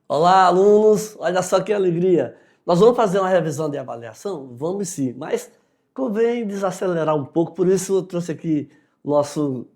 Olá, alunos! Olha só que alegria! Nós vamos fazer uma revisão de avaliação? Vamos sim, mas convém desacelerar um pouco, por isso eu trouxe aqui nosso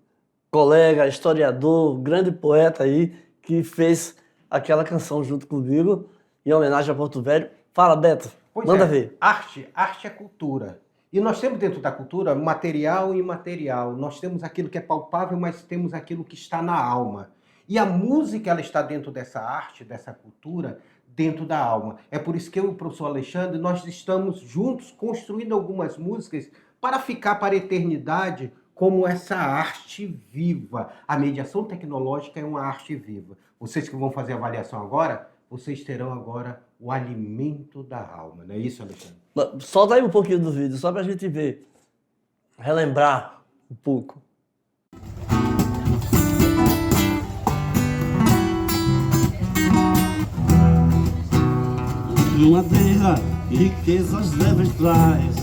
colega, historiador, grande poeta aí, que fez aquela canção junto comigo, em homenagem a Porto Velho. Fala, Beto, Pois manda é, ver. arte é cultura. E nós temos dentro da cultura material e imaterial. Nós temos aquilo que é palpável, mas temos aquilo que está na alma. E a música, ela está dentro dessa arte, dessa cultura, dentro da alma. É por isso que eu e o professor Alexandre, nós estamos juntos construindo algumas músicas para ficar para a eternidade como essa arte viva. A mediação tecnológica é uma arte viva. Vocês que vão fazer a avaliação agora, vocês terão agora o alimento da alma. Não é isso, Alexandre? Solta aí um pouquinho do vídeo, só pra gente ver, relembrar um pouco. Madeira, riquezas leves traz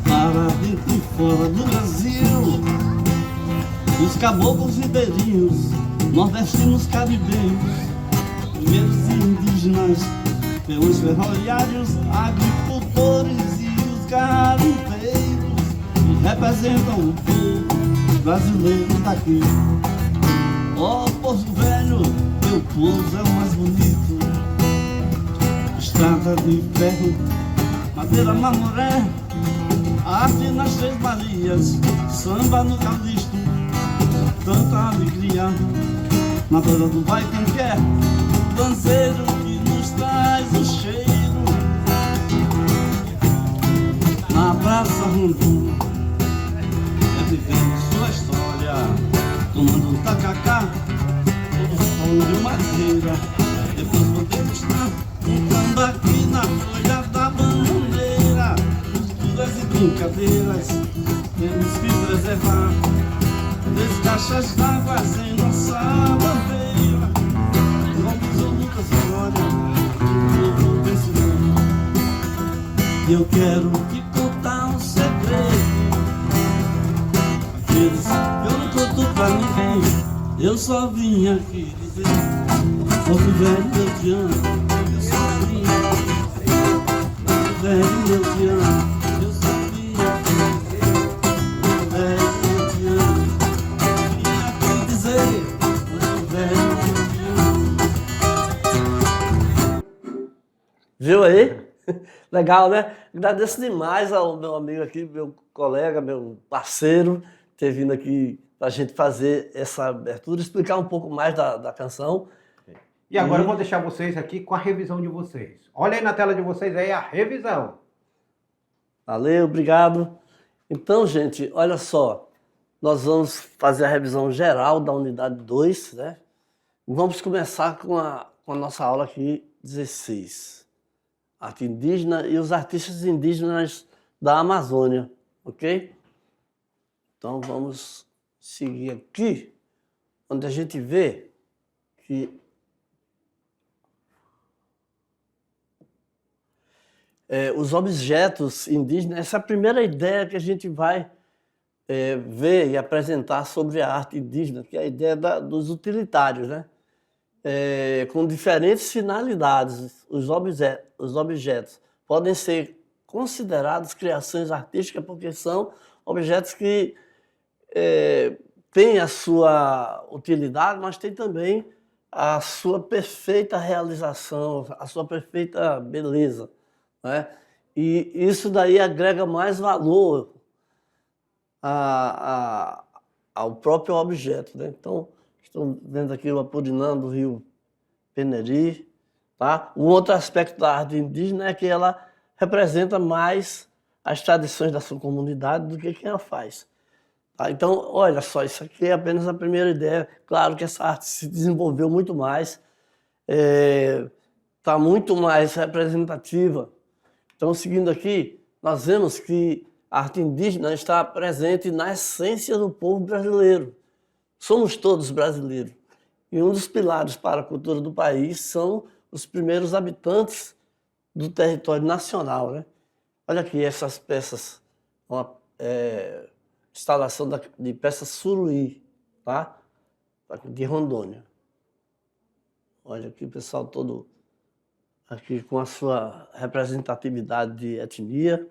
para dentro e fora do Brasil. Os caboclos ribeirinhos, nordestinos caribenhos, primeiros indígenas, peões ferroviários, agricultores e os garimpeiros que representam o povo brasileiro daqui. Ó Porto Velho, meu povo é o mais bonito. Estrada de ferro, madeira mamoré, arte nas Três Marias, samba no Calixto, tanta alegria na beira do vai quem quer, danceiro que nos traz o cheiro. Na Praça Rondon, é vivendo sua história, tomando um tacacá, todo som de madeira, depois podemos estar ficando aqui na folha da bananeira. Culturas e brincadeiras temos que preservar. Três caixas d'água em nossa bandeira. Vamos ou Lucas Glória, eu vou vencedor. E eu quero te contar um segredo. Às vezes eu não conto pra ninguém, eu só vim aqui dizer: Porto Velho, eu te amo. Velho, eu te amo, eu sabia. Velho, eu te amo, vim aqui dizer. Velho, eu te amo. Viu aí? Legal, né? Agradeço demais ao meu amigo aqui, meu colega, meu parceiro, ter vindo aqui para a gente fazer essa abertura, explicar um pouco mais da canção. E agora eu vou deixar vocês aqui com a revisão de vocês. Olha aí na tela de vocês aí a revisão. Valeu, obrigado. Então, gente, olha só, nós vamos fazer a revisão geral da unidade 2, né? Vamos começar com a nossa aula aqui 16. Arte indígena e os artistas indígenas da Amazônia, ok? Então, vamos seguir aqui, onde a gente vê que os objetos indígenas, essa é a primeira ideia que a gente vai ver e apresentar sobre a arte indígena, que é a ideia dos utilitários, né? Com diferentes finalidades. Os objetos podem ser considerados criações artísticas porque são objetos que têm a sua utilidade, mas têm também a sua perfeita realização, a sua perfeita beleza, né? E isso daí agrega mais valor ao próprio objeto, né? Então, estão vendo aqui o Apurinã do Rio Peneri, tá? Um outro aspecto da arte indígena é que ela representa mais as tradições da sua comunidade do que quem a faz. Tá? Então, olha só, isso aqui é apenas a primeira ideia. Claro que essa arte se desenvolveu muito mais, está muito mais representativa. Então, seguindo aqui, nós vemos que a arte indígena está presente na essência do povo brasileiro. Somos todos brasileiros. E um dos pilares para a cultura do país são os primeiros habitantes do território nacional, né? Olha aqui essas peças, uma instalação de peças suruí, tá? De Rondônia. Olha aqui o pessoal todo aqui com a sua representatividade de etnia,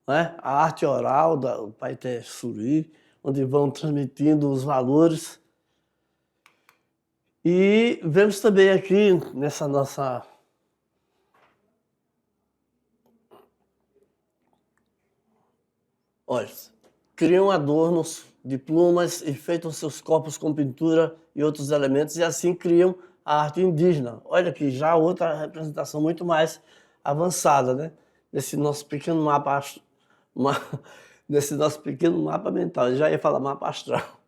né? A arte oral do Paité Suri, onde vão transmitindo os valores. E vemos também aqui nessa nossa olha, criam adornos de plumas e enfeitam seus corpos com pintura e outros elementos e assim criam a arte indígena. Olha aqui, já outra representação muito mais avançada, né? Nesse nosso pequeno mapa, nesse nosso pequeno mapa mental, eu já ia falar mapa astral.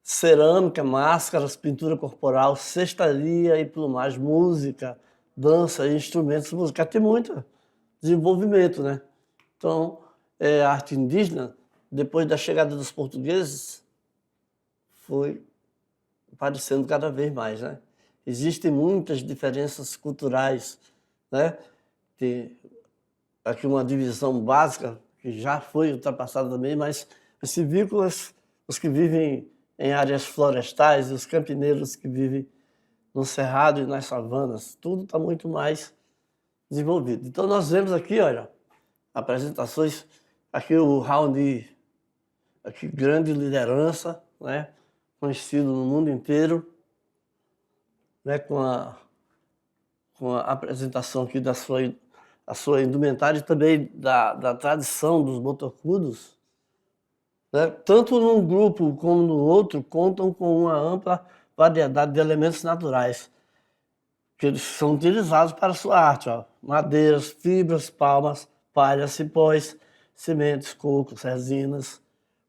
Cerâmica, máscaras, pintura corporal, cestaria e plumagem, música, dança e instrumentos musicais. Tem muito desenvolvimento, né? Então, a arte indígena, depois da chegada dos portugueses, foi aparecendo cada vez mais, né? Existem muitas diferenças culturais, né? Tem aqui uma divisão básica, que já foi ultrapassada também, mas os civícolas, os que vivem em áreas florestais, e os campineiros que vivem no cerrado e nas savanas, tudo está muito mais desenvolvido. Então nós vemos aqui, olha, apresentações, aqui o Raoni, aqui grande liderança, né? Conhecido no mundo inteiro, né? Com a apresentação aqui da sua indumentária e também da tradição dos botocudos, né? Tanto num grupo como no outro, contam com uma ampla variedade de elementos naturais que eles são utilizados para a sua arte, ó. Madeiras, fibras, palmas, palhas, cipós, sementes, cocos, resinas,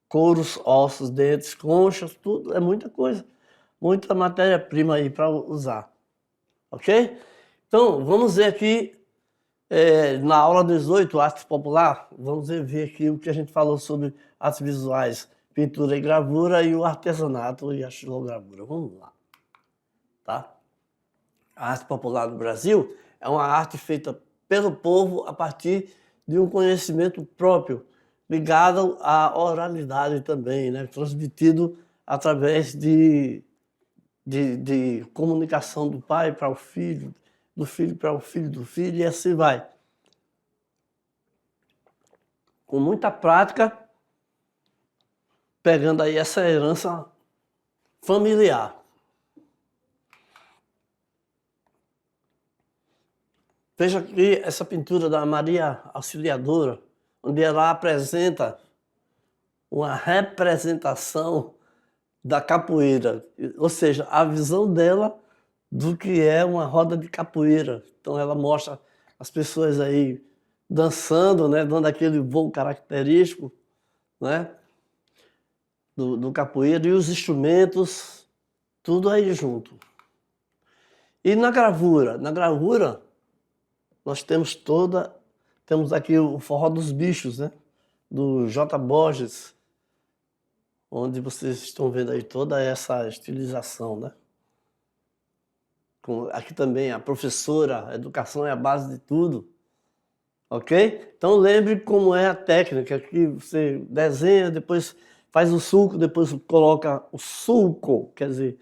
couros, ossos, dentes, conchas, tudo, é muita coisa, muita matéria-prima aí para usar, ok? Então, vamos ver aqui, na aula 18, Arte Popular, vamos ver aqui o que a gente falou sobre artes visuais, pintura e gravura e o artesanato e a xilogravura. Vamos lá, tá? A arte popular no Brasil é uma arte feita pelo povo a partir de um conhecimento próprio, ligado à oralidade também, né? Transmitido através de comunicação do pai para o filho, do filho para o filho do filho, e assim vai. Com muita prática, pegando aí essa herança familiar. Veja aqui essa pintura da Maria Auxiliadora, onde ela apresenta uma representação da capoeira, ou seja, a visão dela do que é uma roda de capoeira. Então ela mostra as pessoas aí dançando, né, dando aquele voo característico, né, do capoeira, e os instrumentos, tudo aí junto. E na gravura nós temos aqui o Forró dos Bichos, né, do J. Borges, onde vocês estão vendo aí toda essa estilização, né? Aqui também a professora, a educação é a base de tudo, ok? Então lembre como é a técnica, aqui você desenha, depois faz o sulco, depois coloca o sulco, quer dizer,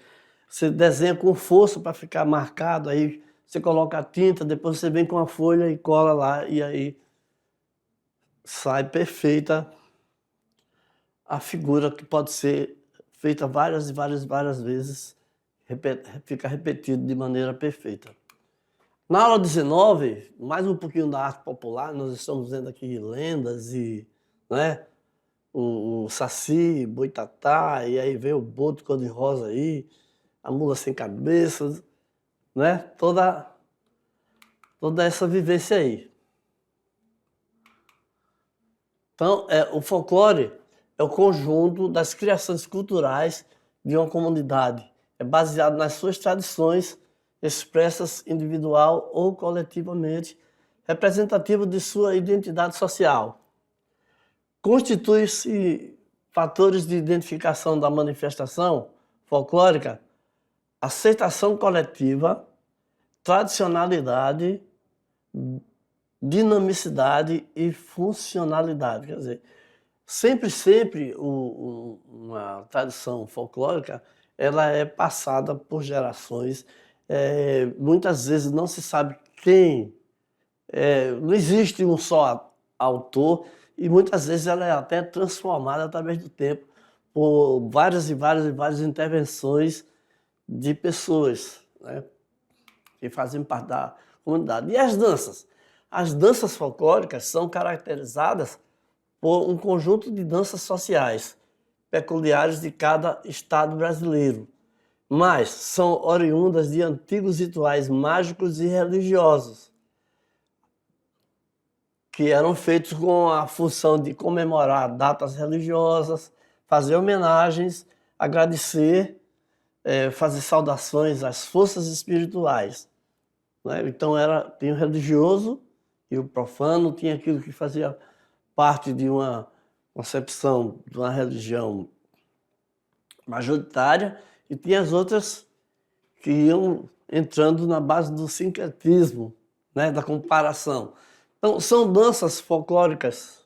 você desenha com força para ficar marcado, aí você coloca a tinta, depois você vem com a folha e cola lá, e aí sai perfeita a figura, que pode ser feita várias vezes, fica repetido de maneira perfeita. Na aula 19, mais um pouquinho da arte popular, nós estamos vendo aqui lendas e, né, o Saci, Boitatá, e aí vem o boto cor-de-rosa aí, a mula sem cabeça, né, toda essa vivência aí. Então, o folclore é o conjunto das criações culturais de uma comunidade. É baseado nas suas tradições, expressas individual ou coletivamente, representativo de sua identidade social. Constitui-se fatores de identificação da manifestação folclórica, aceitação coletiva, tradicionalidade, dinamicidade e funcionalidade. Quer dizer, sempre uma tradição folclórica, ela é passada por gerações, Muitas vezes não se sabe quem, não existe um só autor, e muitas vezes ela é até transformada através do tempo por várias e várias intervenções de pessoas, né, que fazem parte da comunidade. E as danças? As danças folclóricas são caracterizadas por um conjunto de danças sociais peculiares de cada estado brasileiro, mas são oriundas de antigos rituais mágicos e religiosos, que eram feitos com a função de comemorar datas religiosas, fazer homenagens, agradecer, fazer saudações às forças espirituais, né? Então tinha o religioso e o profano, tinha aquilo que fazia parte de uma concepção de uma religião majoritária, e tinha as outras que iam entrando na base do sincretismo, né, da comparação. Então, são danças folclóricas,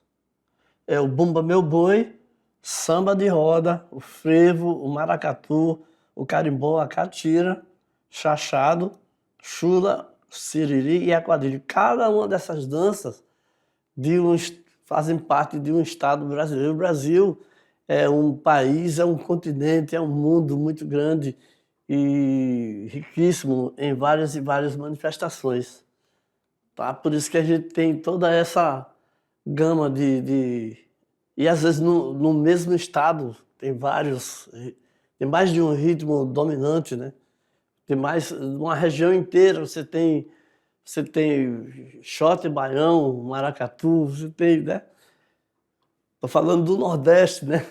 o bumba meu boi, samba de roda, o frevo, o maracatu, o carimbó, a catira, chachado, chula, siriri e a quadrilha. Cada uma dessas danças fazem parte de um estado brasileiro. O Brasil é um país, é um continente, é um mundo muito grande e riquíssimo em várias e várias manifestações. Tá? Por isso que a gente tem toda essa gama E às vezes no mesmo estado tem mais de um ritmo dominante, né? Tem mais, uma região inteira, você tem xote, baião, maracatu, você tem, né? Estou falando do Nordeste, né?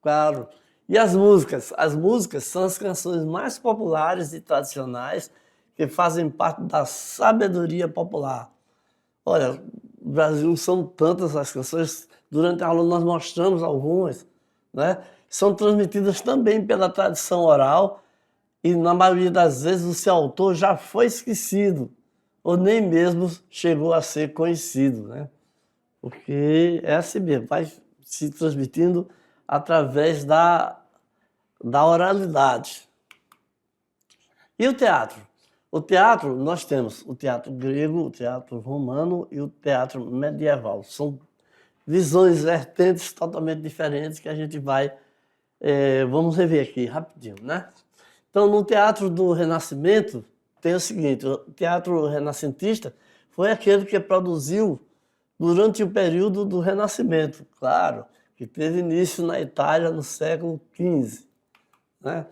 Claro. E as músicas? As músicas são as canções mais populares e tradicionais que fazem parte da sabedoria popular. Olha, no Brasil são tantas as canções, durante a aula nós mostramos algumas, né? São transmitidas também pela tradição oral e, na maioria das vezes, o seu autor já foi esquecido ou nem mesmo chegou a ser conhecido, né? Porque é assim mesmo, vai se transmitindo através da oralidade. E o teatro? O teatro, nós temos o teatro grego, o teatro romano e o teatro medieval. São visões, vertentes totalmente diferentes que a gente vai... vamos rever aqui rapidinho, né? Então, no teatro do Renascimento, tem o seguinte: o teatro renascentista foi aquele que produziu durante o período do Renascimento, claro, que teve início na Itália no século XV, né?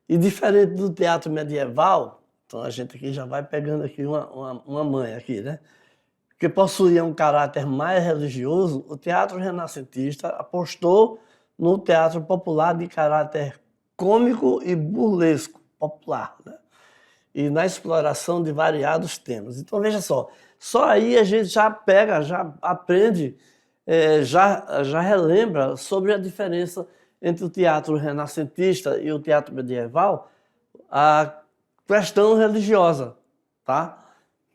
E diferente do teatro medieval, então a gente aqui já vai pegando aqui uma manha aqui, né? Que possuía um caráter mais religioso, o teatro renascentista apostou no teatro popular de caráter cômico e burlesco popular, né? E na exploração de variados temas. Então, veja só aí a gente já pega, já aprende, já relembra sobre a diferença entre o teatro renascentista e o teatro medieval, a questão religiosa, tá?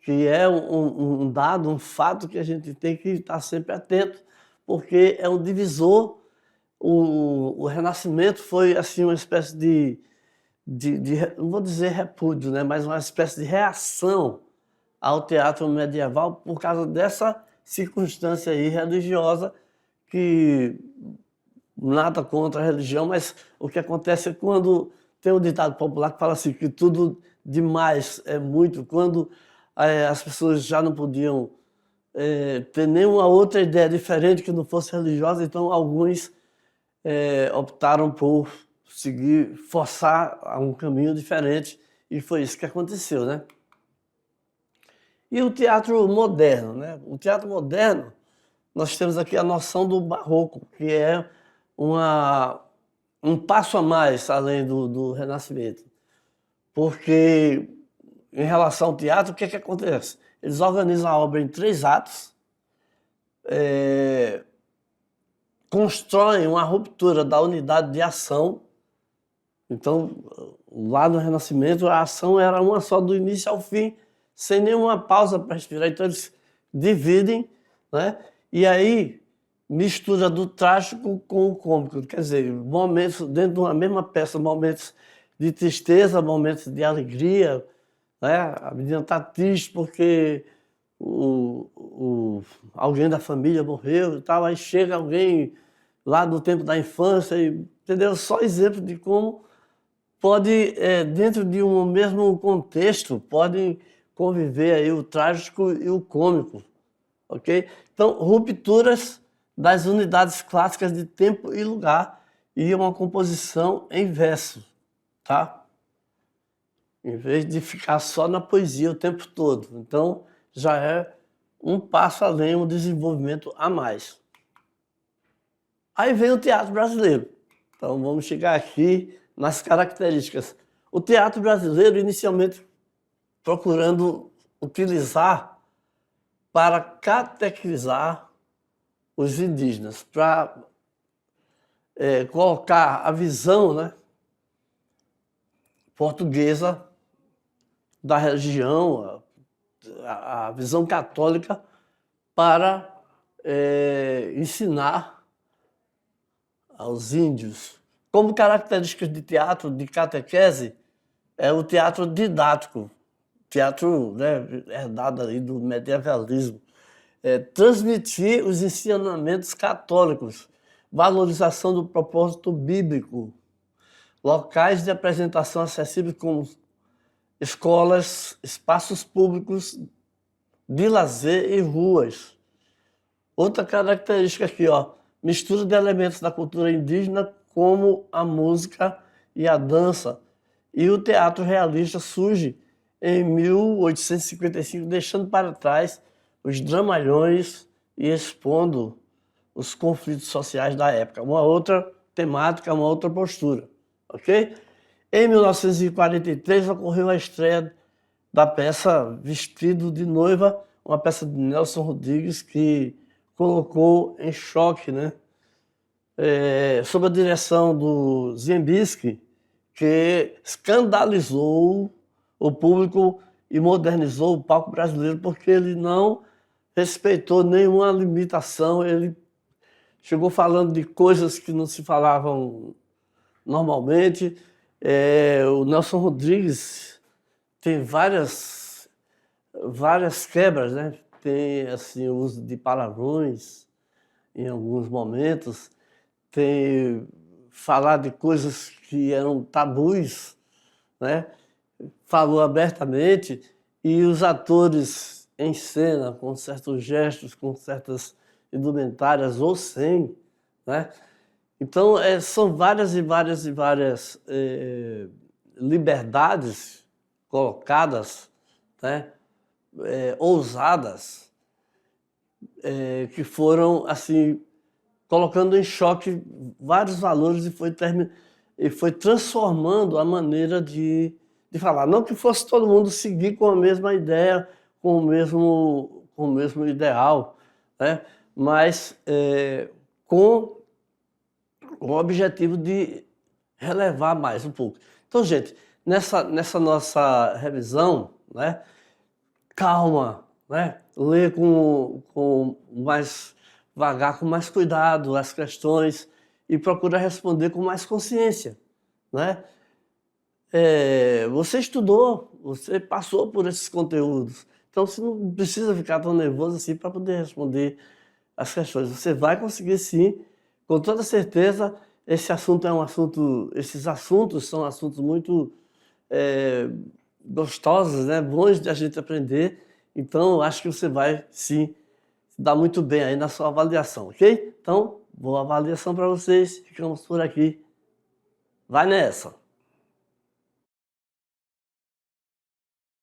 Que é um dado, um fato que a gente tem que estar sempre atento, porque é um divisor. O Renascimento foi assim uma espécie de não vou dizer repúdio, né, mas uma espécie de reação ao teatro medieval por causa dessa circunstância aí religiosa, que nada contra a religião, mas o que acontece é quando tem um ditado popular que fala assim, que tudo demais é muito, quando as pessoas já não podiam ter nenhuma outra ideia diferente que não fosse religiosa, então alguns optaram por forçar a um caminho diferente, e foi isso que aconteceu, né? E o teatro moderno, né? O teatro moderno, nós temos aqui a noção do barroco, que é um passo a mais além do Renascimento. Porque, em relação ao teatro, o que acontece? Eles organizam a obra em 3 atos, constroem uma ruptura da unidade de ação. Então, lá no Renascimento, a ação era uma só, do início ao fim, sem nenhuma pausa para respirar. Então, eles dividem, né? E aí mistura do trágico com o cômico. Quer dizer, momentos dentro de uma mesma peça, momentos de tristeza, momentos de alegria, né? A menina está triste porque alguém da família morreu e tal, aí chega alguém lá do tempo da infância, entendeu? Só exemplo de como pode, dentro de um mesmo contexto, podem conviver aí o trágico e o cômico, ok? Então, rupturas das unidades clássicas de tempo e lugar e uma composição em verso, tá? Em vez de ficar só na poesia o tempo todo. Então, já é um passo além, um desenvolvimento a mais. Aí vem o teatro brasileiro. Então, vamos chegar aqui nas características. O teatro brasileiro, inicialmente, procurando utilizar para catequizar os indígenas, para colocar a visão, né, portuguesa da religião, a visão católica, para ensinar aos índios. Como características de teatro, de catequese, é o teatro didático, teatro, né, herdado ali do medievalismo. Transmitir os ensinamentos católicos, valorização do propósito bíblico, locais de apresentação acessíveis como escolas, espaços públicos de lazer e ruas. Outra característica aqui, ó, mistura de elementos da cultura indígena como a música e a dança. E o teatro realista surge em 1855, deixando para trás os dramalhões e expondo os conflitos sociais da época. Uma outra temática, uma outra postura, ok? Em 1943 ocorreu a estreia da peça Vestido de Noiva, uma peça de Nelson Rodrigues que colocou em choque, né? Sob a direção do Ziembinski, que escandalizou o público e modernizou o palco brasileiro, porque ele não respeitou nenhuma limitação, ele chegou falando de coisas que não se falavam normalmente. O Nelson Rodrigues tem várias quebras, né? Tem assim, o uso de palavrões em alguns momentos, tem falar de coisas que eram tabus, né? Falou abertamente, e os atores em cena, com certos gestos, com certas indumentárias ou sem, né? Então, são várias liberdades colocadas, né? Ousadas, que foram assim colocando em choque vários valores e foi transformando a maneira de falar. Não que fosse todo mundo seguir com a mesma ideia, com o mesmo ideal, né? Mas com o objetivo de relevar mais um pouco. Então, gente, nessa nossa revisão, né, calma, né? Lê com mais vagar, com mais cuidado as questões e procura responder com mais consciência, né? Você estudou, você passou por esses conteúdos, então você não precisa ficar tão nervoso assim para poder responder as questões. Você vai conseguir sim, com toda certeza. Esses assuntos são assuntos muito gostosos, né? Bons de a gente aprender. Então, acho que você vai sim se dar muito bem aí na sua avaliação, ok? Então, boa avaliação para vocês. Ficamos por aqui. Vai nessa!